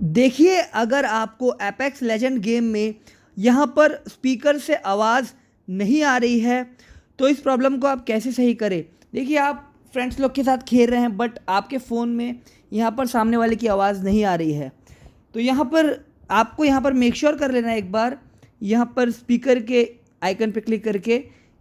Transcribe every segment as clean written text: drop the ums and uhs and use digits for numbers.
देखिए, अगर आपको एपेक्स लेजेंड गेम में यहाँ पर स्पीकर से आवाज़ नहीं आ रही है तो इस प्रॉब्लम को आप कैसे सही करें। देखिए, आप फ्रेंड्स लोग के साथ खेल रहे हैं बट आपके फ़ोन में यहाँ पर सामने वाले की आवाज़ नहीं आ रही है, तो यहाँ पर आपको यहाँ पर मेक श्योर कर लेना है एक बार यहाँ पर स्पीकर के आइकन पे क्लिक करके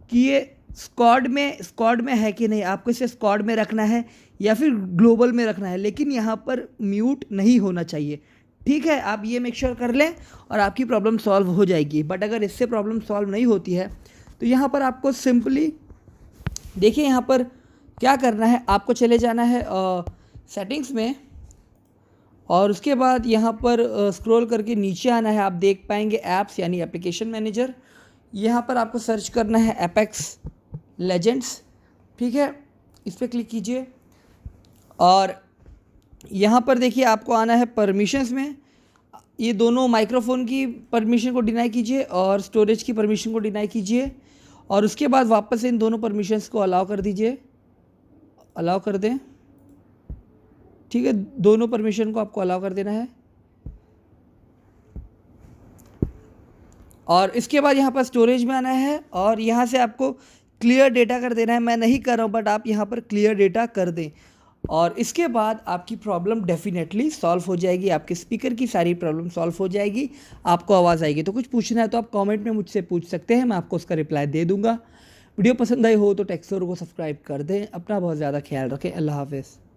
कि ये स्क्वाड में है कि नहीं। आपको इसे स्क्वाड में रखना है या फिर ग्लोबल में रखना है, लेकिन यहाँ पर म्यूट नहीं होना चाहिए। ठीक है, आप ये मेक श्योर कर लें और आपकी प्रॉब्लम सॉल्व हो जाएगी। बट अगर इससे प्रॉब्लम सॉल्व नहीं होती है तो यहाँ पर आपको सिंपली देखिए यहाँ पर क्या करना है, आपको चले जाना है सेटिंग्स में और उसके बाद यहाँ पर स्क्रॉल करके नीचे आना है। आप देख पाएंगे ऐप्स यानी एप्लीकेशन मैनेजर, यहाँ पर आपको सर्च करना है एपेक्स लेजेंड्स। ठीक है, इस पर क्लिक कीजिए और यहाँ पर देखिए आपको आना है परमिशंस में। ये दोनों माइक्रोफोन की परमिशन को डिनाई कीजिए और स्टोरेज की परमिशन को डिनाई कीजिए और उसके बाद वापस इन दोनों परमिशंस को अलाउ कर दीजिए, अलाउ कर दें। ठीक है, दोनों परमिशन को आपको अलाउ कर देना है और इसके बाद यहाँ पर स्टोरेज में आना है और यहाँ से आपको क्लियर डेटा कर देना है। मैं नहीं कर रहा हूँ बट आप यहाँ पर क्लियर डेटा कर दें और इसके बाद आपकी प्रॉब्लम डेफिनेटली सॉल्व हो जाएगी। आपके स्पीकर की सारी प्रॉब्लम सॉल्व हो जाएगी, आपको आवाज़ आएगी। तो कुछ पूछना है तो आप कमेंट में मुझसे पूछ सकते हैं, मैं आपको उसका रिप्लाई दे दूंगा। वीडियो पसंद आई हो तो टेक्सोर को सब्सक्राइब कर दें। अपना बहुत ज़्यादा ख्याल रखें। अल्लाह हाफ़िज़।